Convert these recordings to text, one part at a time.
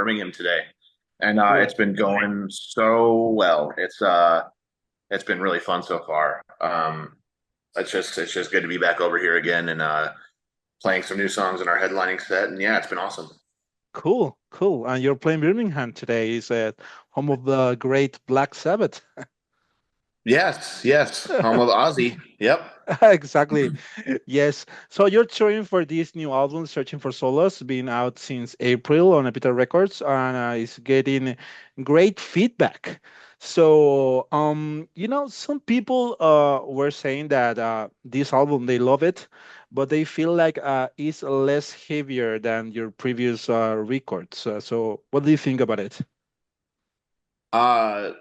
Birmingham today, and it's Cool. been going so well. It's been really fun so far. It's just good to be back over here again and playing some new songs in our headlining set, and yeah, it's been awesome. Cool. Cool. And you're playing Birmingham today. Is at home of the great Black Sabbath. Yes, yes, home of Ozzy. Yep. Exactly. Yes. So you're touring for this new album, Searching for Solace, been out since April on Epitaph Records, and it's getting great feedback. So, some people were saying that this album they love it, but they feel like it's less heavier than your previous records. So, what do you think about it? I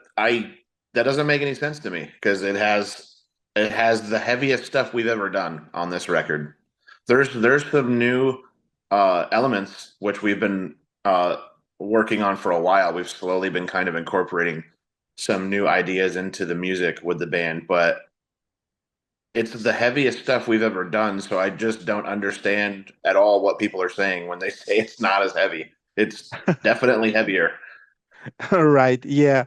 that doesn't make any sense to me because it has the heaviest stuff we've ever done on this record. There's some new elements which we've been working on for a while. We've slowly been kind of incorporating some new ideas into the music with the band, but it's the heaviest stuff we've ever done, so I just don't understand at all what people are saying when they say it's not as heavy. It's definitely heavier. Right. Yeah.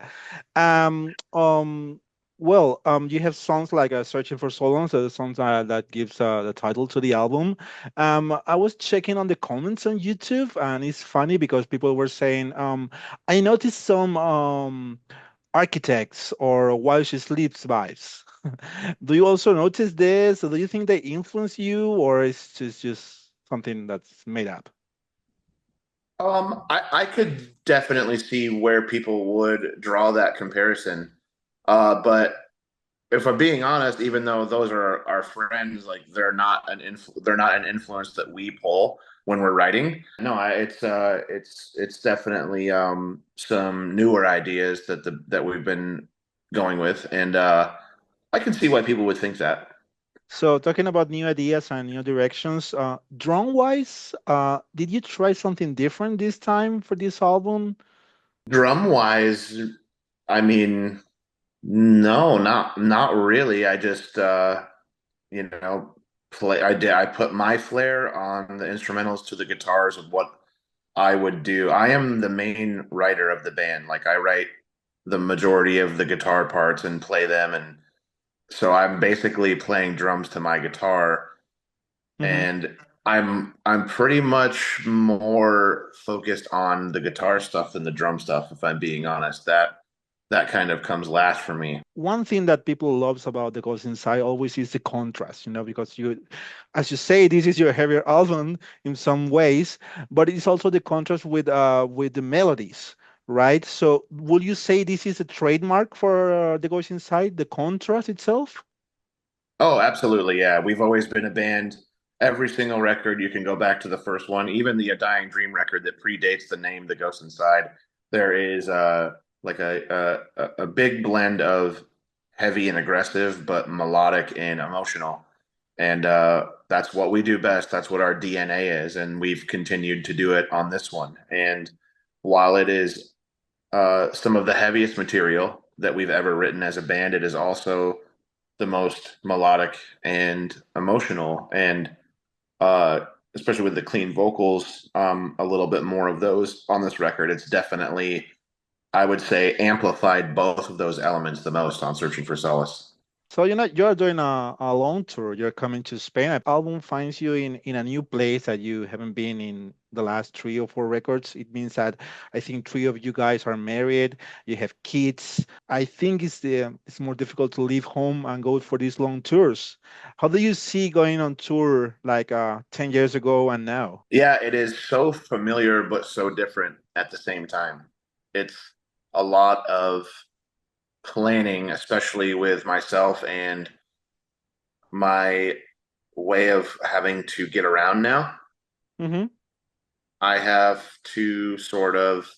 Um, um, you have songs like Searching for Solace, the songs that gives the title to the album. I was checking on the comments on YouTube, and it's funny because people were saying, I noticed some architects or While She Sleeps vibes. Do you also notice this? Do you think they influence you, or is just something that's made up? I could definitely see where people would draw that comparison. But if I'm being honest, even though those are our friends, like they're not an influence that we pull when we're writing. No, it's definitely some newer ideas that we've been going with, and I can see why people would think that. So talking about new ideas and new directions, drum wise, did you try something different this time for this album? Drum wise, I mean, no, not really. I just you know, I put my flair on the instrumentals to the guitars of what I would do. I am the main writer of the band. Like I write the majority of the guitar parts and play them, and so I'm basically playing drums to my guitar, Hmm. and I'm pretty much more focused on the guitar stuff than the drum stuff, if I'm being honest. That kind of comes last for me. One thing that people loves about the Ghost Inside always is the contrast, because as you say, this is your heavier album in some ways, but it's also the contrast with the melodies, right? So would you say this is a trademark for the Ghost Inside, the contrast itself? Oh, absolutely. Yeah. We've always been a band. Every single record, you can go back to the first one, even the A Dying Dream record that predates the name The Ghost Inside. There is like a big blend of heavy and aggressive, but melodic and emotional. And that's what we do best. That's what our DNA is. And we've continued to do it on this one. And while it is some of the heaviest material that we've ever written as a band, it is also the most melodic and emotional, and uh, especially with the clean vocals, a little bit more of those on this record. It's definitely, I would say, amplified both of those elements the most on Searching for Solace. So you're doing a long tour. You're coming to Spain. An album finds you in a new place that you haven't been in the last 3 or 4 records. It means that I think three of you guys are married. You have kids. I think it's more difficult to leave home and go for these long tours. How do you see going on tour like 10 years ago and now? Yeah, it is so familiar but so different at the same time. It's a lot of planning, especially with myself and my way of having to get around now. Hmm. I have to sort of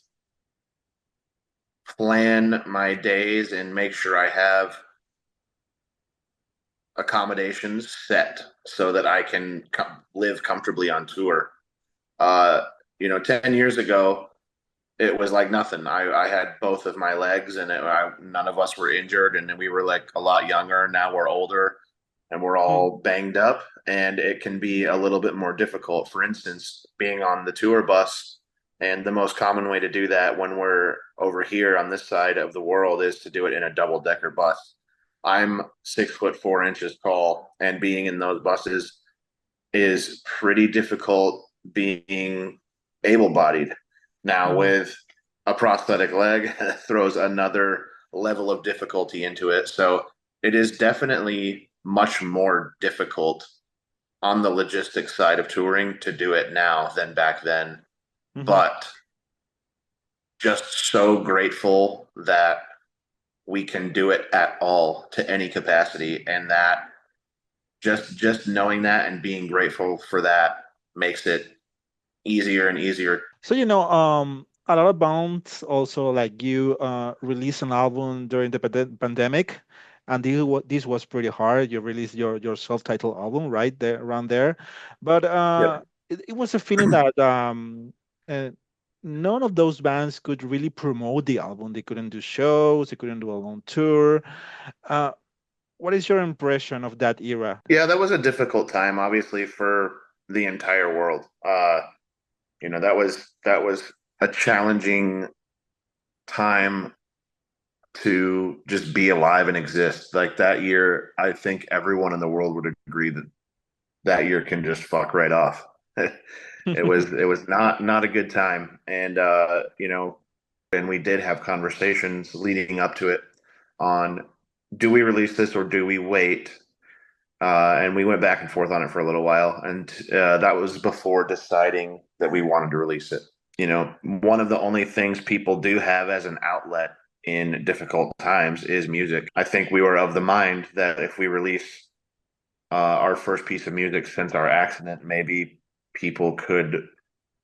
plan my days and make sure I have accommodations set so that I can live comfortably on tour. Uh, 10 years ago, it was like nothing. I had both of my legs, and none of us were injured, and we were like a lot younger. Now we're older, and we're all banged up, and it can be a little bit more difficult. For instance, being on the tour bus And the most common way to do that when we're over here on this side of the world is to do it in a double decker bus. I'm 6 foot 4 inches tall, and being in those buses is pretty difficult being able bodied. Now, Mhm. with a prosthetic leg, throws another level of difficulty into it. So it is definitely much more difficult on the logistics side of touring to do it now than back then. Mhm. But just so grateful that we can do it at all to any capacity, and that just knowing that and being grateful for that makes it easier and easier. So a lot of bands also like you released an album during the pandemic, and this was pretty hard. You released your self-titled album right there around there, but Yep. it was a feeling that uh, none of those bands could really promote the album. They couldn't do shows. They couldn't do a long tour. Uh, what is your impression of that era? Yeah, that was a difficult time, obviously, for the entire world. That was a challenging time to just be alive and exist. Like that year, I think everyone in the world would agree that that year can just fuck right off. It was not a good time, and and we did have conversations leading up to it on do we release this or do we wait? And we went back and forth on it for a little while, and that was before deciding that we wanted to release it. One of the only things people do have as an outlet in difficult times is music. I think we were of the mind that if we release our first piece of music since our accident, maybe people could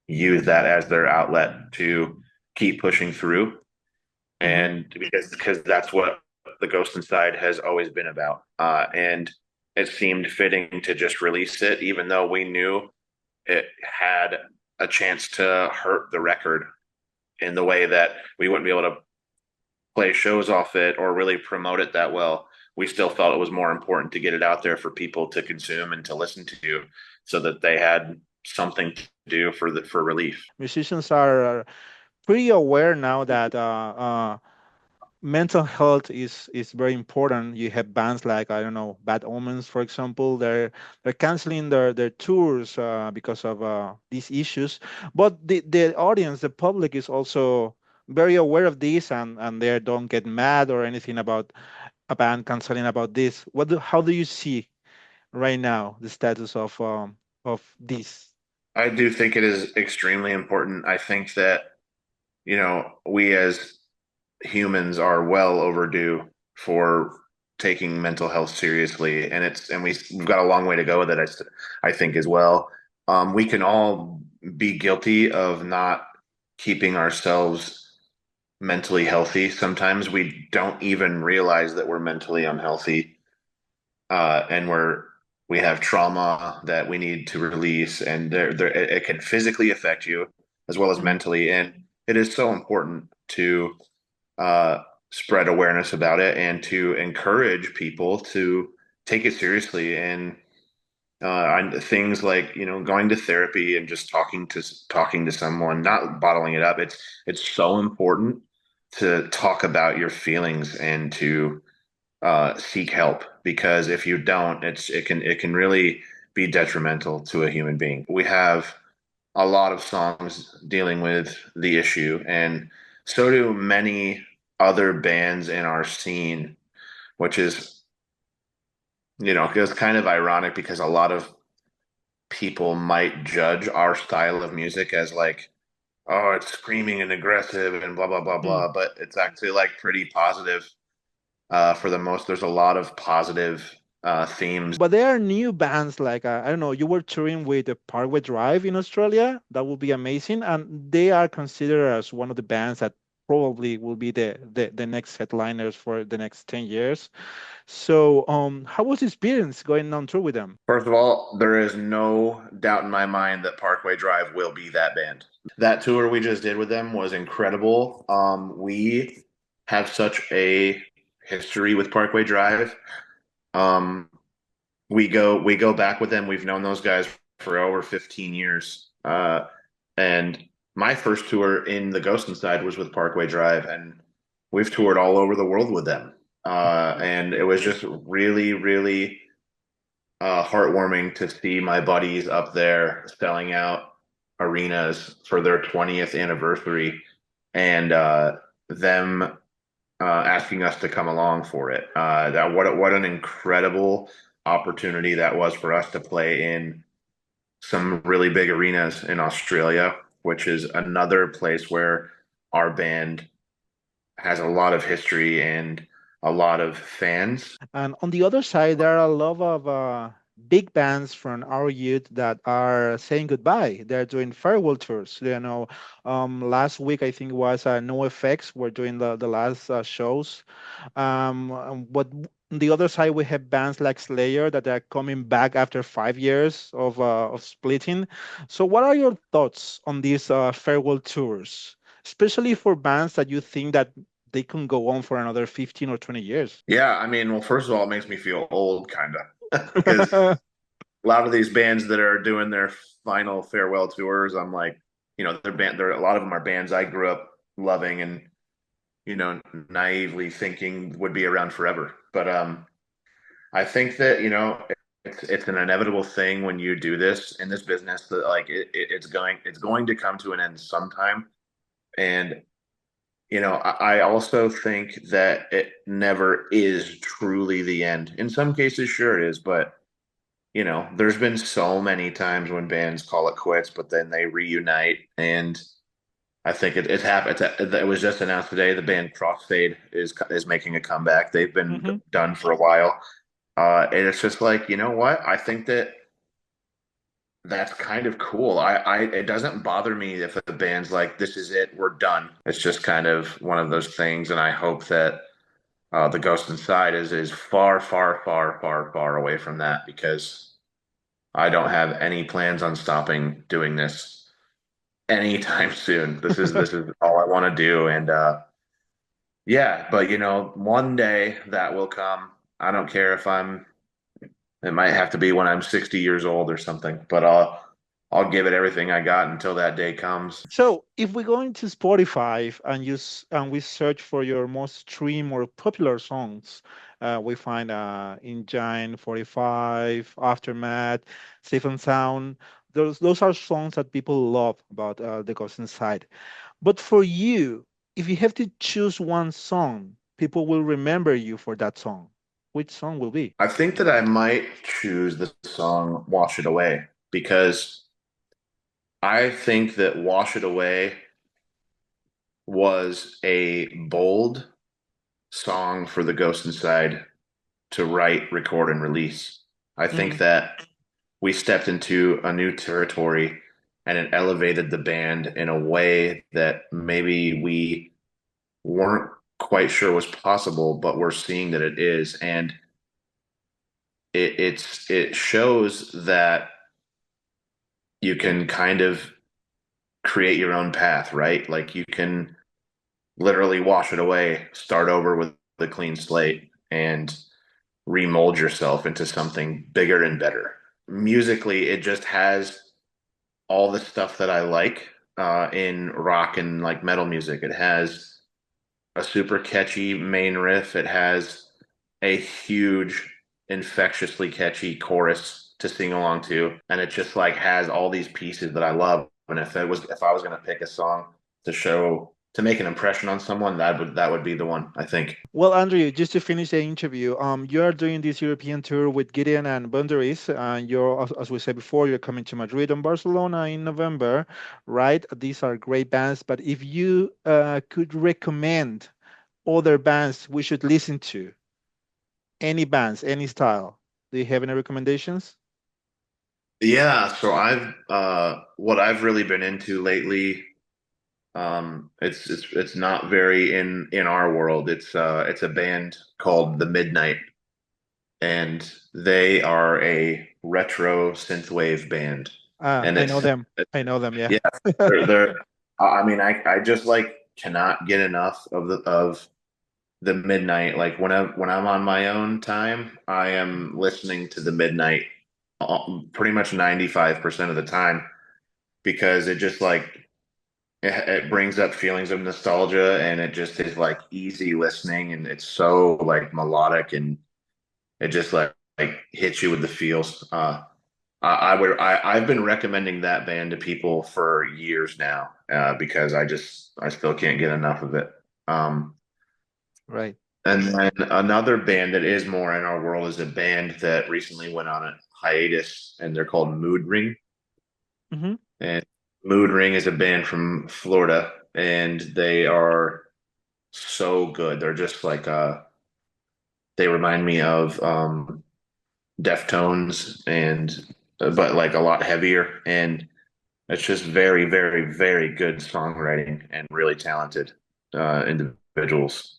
use that as their outlet to keep pushing through. Mhm. And because that's what the Ghost Inside has always been about. And it seemed fitting to just release it, even though we knew it had a chance to hurt the record in the way that we wouldn't be able to play shows off it or really promote it that well. We still felt it was more important to get it out there for people to consume and to listen to so that they had something to do for relief. Musicians are pretty aware now that mental health is very important. You have bands like I don't know, Bad Omens, for example. They're canceling their tours because of these issues. But the audience, the public, is also very aware of this, and they don't get mad or anything about a band canceling about this. How do you see right now the status of this? I do think it is extremely important. I think that, we as humans are well overdue for taking mental health seriously, and we've got a long way to go with it. I think as well. We can all be guilty of not keeping ourselves mentally healthy. Sometimes we don't even realize that we're mentally unhealthy, and we have trauma that we need to release, and it can physically affect you as well as Mhm. mentally, and it is so important to uh, spread awareness about it and to encourage people to take it seriously and things like going to therapy and just talking to someone, not bottling it up. It's so important to talk about your feelings and to seek help, because if you don't, it can really be detrimental to a human being. We have a lot of songs dealing with the issue, and so do many other bands in our scene, which is, it's kind of ironic because a lot of people might judge our style of music as like, oh, it's screaming and aggressive and blah blah blah Hmm. blah, but it's actually like pretty positive. For the most, there's a lot of positive themes. But there are new bands like I don't know. You were touring with Parkway Drive in Australia. That would be amazing, and they are considered as one of the bands that probably will be the next headliners for the next 10 years. So, how was the experience going on tour with them? First of all, there is no doubt in my mind that Parkway Drive will be that band. That tour we just did with them was incredible. We have such a history with Parkway Drive. Um, we go back with them. We've known those guys for over 15 years. And my first tour in the Ghost Inside was with Parkway Drive, and we've toured all over the world with them. And it was just really, really heartwarming to see my buddies up there selling out arenas for their 20th anniversary and them asking us to come along for it. That what an incredible opportunity that was for us to play in some really big arenas in Australia, which is another place where our band has a lot of history and a lot of fans. And on the other side, there are a lot of big bands from our youth that are saying goodbye. They're doing farewell tours. Last week I think it was No Effects. We're doing the last shows. But on the other side, we have bands like Slayer that are coming back after 5 years of splitting. So, what are your thoughts on these farewell tours, especially for bands that you think that they can go on for another 15 or 20 years? Yeah, I mean, well, first of all, it makes me feel old, kind of, because a lot of these bands that are doing their final farewell tours, I'm like, they're a lot of them are bands I grew up loving and naively thinking would be around forever. But I think that it's an inevitable thing when you do this in this business that like it's going to come to an end sometime. And I also think that it never is truly the end. In some cases, sure it is, but there's been so many times when bands call it quits, but then they reunite. And I think it's happened. It was just announced today. The band Crossfade is making a comeback. They've been Hmm. done for a while, and it's just like you know what? I think that that's kind of cool. It doesn't bother me if the band's like, "This is it, we're done." It's just kind of one of those things, and I hope that the Ghost Inside is far, far, far, far, far away from that because I don't have any plans on stopping doing this anytime soon. This is all I want to do, and yeah. But one day that will come. I don't care if I'm. It might have to be when I'm 60 years old or something, but I'll give it everything I got until that day comes. So, if we go into Spotify and and we search for your most streamed or popular songs, we find Engine 45, Aftermath, Safe and Sound. Those are songs that people love about the Ghost Inside. But for you, if you have to choose one song, people will remember you for that song. Which song will be? I think that I might choose the song "Wash It Away" because I think that "Wash It Away" was a bold song for the Ghost Inside to write, record, and release. I think Hmm. that we stepped into a new territory and it elevated the band in a way that maybe we weren't quite sure was possible, but we're seeing that it is. And it shows that you can kind of create your own path, right? Like you can literally wash it away, start over with a clean slate, and remold yourself into something bigger and better. Musically, it just has all the stuff that I like in rock and like metal music. It has a super catchy main riff. It has a huge, infectiously catchy chorus to sing along to, and it just like has all these pieces that I love. And if I was going to pick a song to make an impression on someone, that would be the one, I think. Well, Andrew, just to finish the interview, you are doing this European tour with Gideon and Boundaries. As we said before, you're coming to Madrid and Barcelona in November, right? These are great bands. But if you could recommend other bands we should listen to, any bands, any style, do you have any recommendations? Yeah, so I've what I've really been into lately. It's not very in our world. It's a band called The Midnight, and they are a retro synthwave band. And I know them. I know them. Yeah. yeah, they're I mean I just like cannot get enough of the Midnight. Like when I'm on my own time, I am listening to The Midnight pretty much 95% of the time because it just like it brings up feelings of nostalgia, and it just is like easy listening, and it's so like melodic, and it just like hits you with the feels. I've been recommending that band to people for years now, because I still can't get enough of it. Um, Right. and then another band that is more in our world is a band that recently went on a hiatus, and they're called Mood Ring. Hmm. And Mood Ring is a band from Florida, and they are so good. They're just like they remind me of Deftones, and but like a lot heavier, and it's just very, very, very good songwriting and really talented individuals.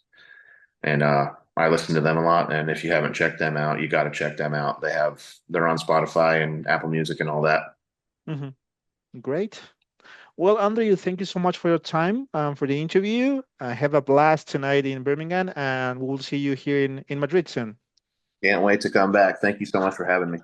And I listen to them a lot. And if you haven't checked them out, you got to check them out. They're on Spotify and Apple Music and all that. Hmm. Great. Well, Andrew, thank you so much for your time, for the interview. Have a blast tonight in Birmingham, and we'll see you here in Madrid soon. Can't wait to come back. Thank you so much for having me.